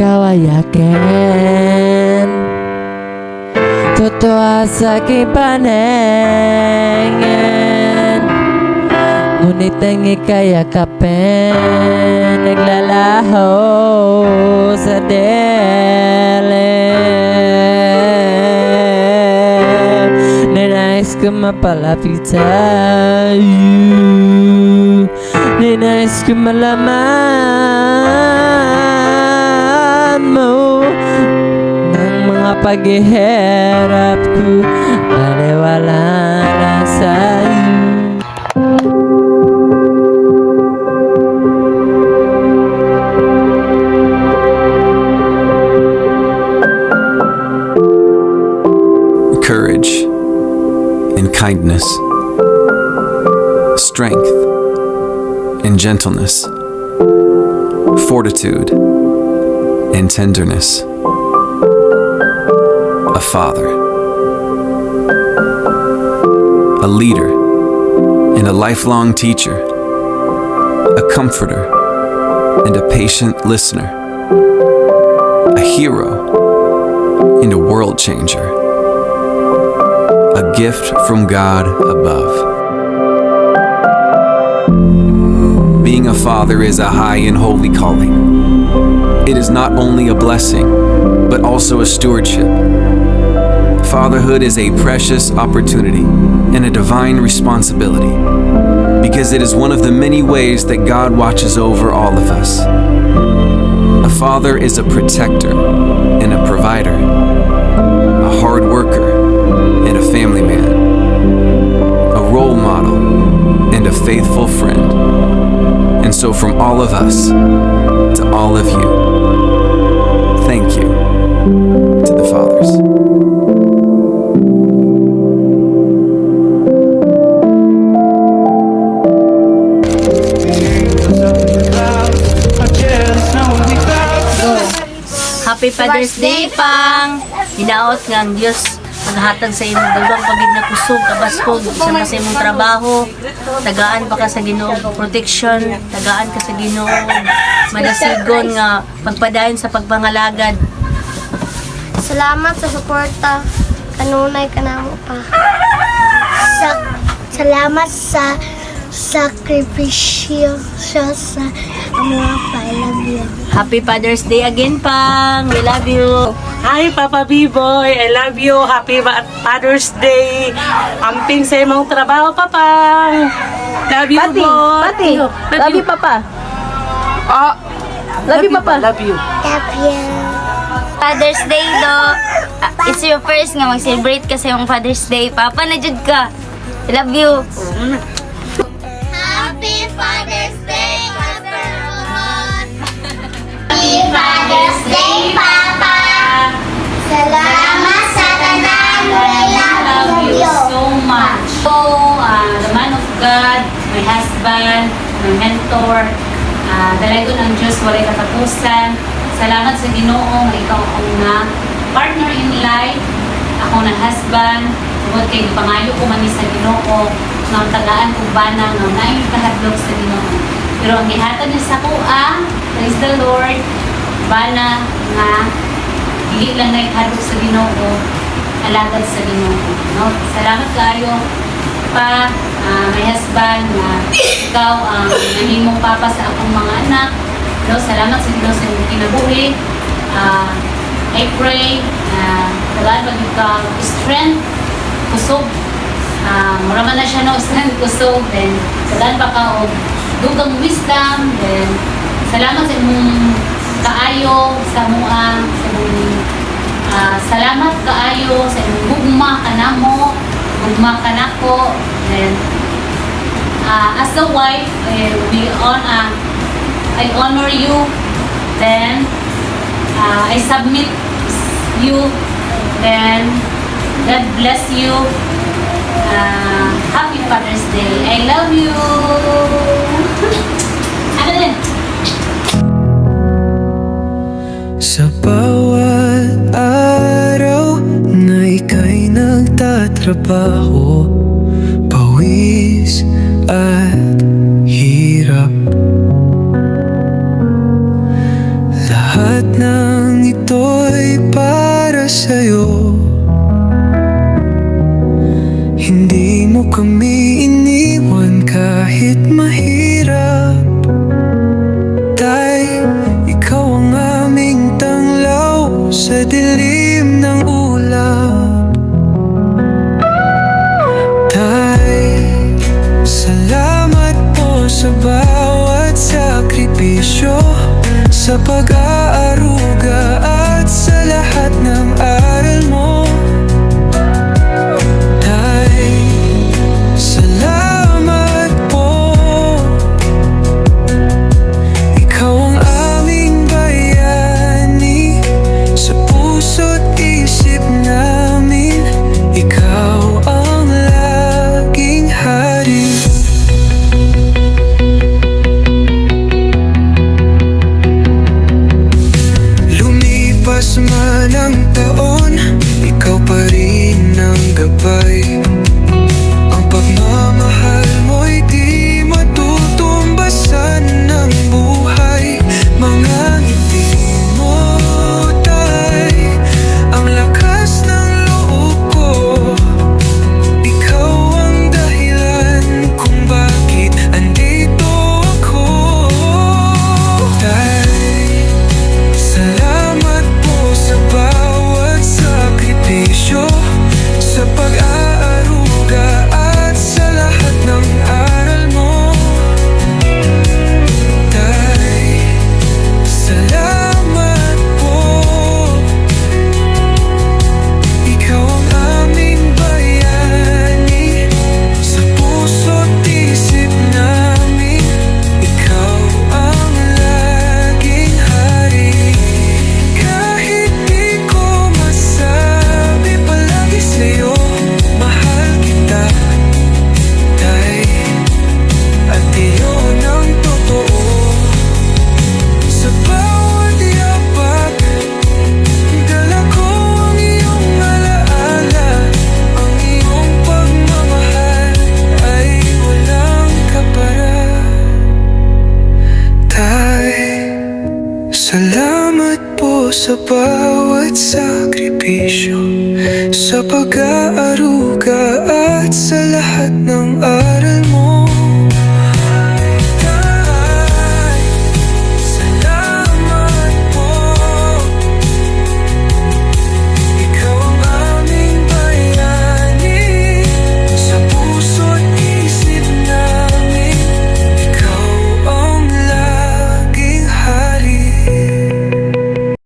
ikaw ay akin. Totoo sa aking paningin, ngunit ang ika'y yakapin, naglalaho sa dilim. Ninais ko mapalapit sa'yo, ninais ko malaman mo ng mga paghihirap ko, baliwala lang sa'yo. Courage and kindness, strength and gentleness, fortitude and tenderness. A father, a leader and a lifelong teacher, a comforter and a patient listener, a hero and a world changer, a gift from God above. Being a father is a high and holy calling. It is not only a blessing, but also a stewardship. Fatherhood is a precious opportunity and a divine responsibility, because it is one of the many ways that God watches over all of us. A father is a protector and a provider, a hard worker and a family man, a role model and a faithful friend. And so from all of us to all of you, thank you to the fathers. Happy Father's Day, Pang! Hinaot nga ang Diyos maghatag sa imong dugang pagid na kusog kabaskog sa sa imong trabaho, tagaan pa ka sa Ginoo protection, tagaan ka sa Ginoo madasigon nga pagpadayon sa pagpangalagad. Salamat sa suporta, kanunay ka namo pa. Salamat sa sakripisyo sa mga pa. I love you. Happy Father's Day again, Pang! We love you! Hi, Papa B-Boy. I love you. Happy Father's Day. Amping sa imong trabaho, Papa. Love you, boy. Pati. Love you, Papa. Love you, Papa. Love you. Love you. Father's Day do. It's your first nga mag-celebrate ka sa iyong Father's Day. Papa, na jud ka. I love you. Happy Father's Day, Pastor Ron. Happy Father's Day, Papa. Salamat sa tanan. I love you so much. So, the man of God, my husband, my mentor, dalagon ang Diyos, walay katapusan. Salamat sa Ginoo nga ikaw ang na partner in life, ako na husband, tungod kay pangayo ko man sa Ginoo, nga tagaan kong bana nga naayong kahadlok sa Ginoo. Pero ang gihatag niya sa kuha, praise the Lord, bana nga dili lang na ikadlok sa Ginoo, alagad sa Ginoo. No? Salamat kayo pa, my husband, na ikaw ang nahimong papa sa akong mga anak. No? Salamat sa Ginoo sa iyong kinabuhi. I pray na tagaan maging ka strength, kusog. Muraman na siya no, strength, kusog. Then, tagaan pa ka o dugang wisdom. Then, salamat sa imong kaayo sa mua, sa imong salamat kaayo sa imong gugma kanamo, gugma kanako. Then, as a wife, I honor you. Then, I submit you. Then, God bless you. Happy Father's Day. I love you. Ano din? Sa bawat araw na ika'y nagtatrabaho, pawis at hirap, lahat ng Hindi mo kami iniwan kahit mahirap. Tay, ikaw ang aming tanglaw sa dilim ng ulap. Tay, salamat po sa bawat sakripisyo, sa pag-aaruga at sa lahat ng aral mo. Tay, salamat po. Ikaw ang aming bayani, sa puso't isip namin. Ikaw ang laging hari. Lumipas man ang taon, ikaw pa rin ang gabay. Ang pagmamahal mo'y di matutumbasan ng buhay. Mga ngiti mo, Tay, ang lakas ng loob ko. Ikaw ang dahilan kung bakit andito ako. Tay, salamat po sa bawat sakripisyo, sa pag-aaruga at sa lahat ng aral mo. Tay, salamat po. Ikaw ang aming bayani, sa puso't isip namin. Ikaw ang laging hari. Kahit di ko masabi palagi sa'yo, mahal kita, Tay. At iyon ang totoo. Sa bawat yapak, dala ko ang iyong alaala. Ang iyong pagmamahal ay walang kapara. Tay, salamat po sa bawat sakripisyo, sa pag-aaruga at sa lahat ng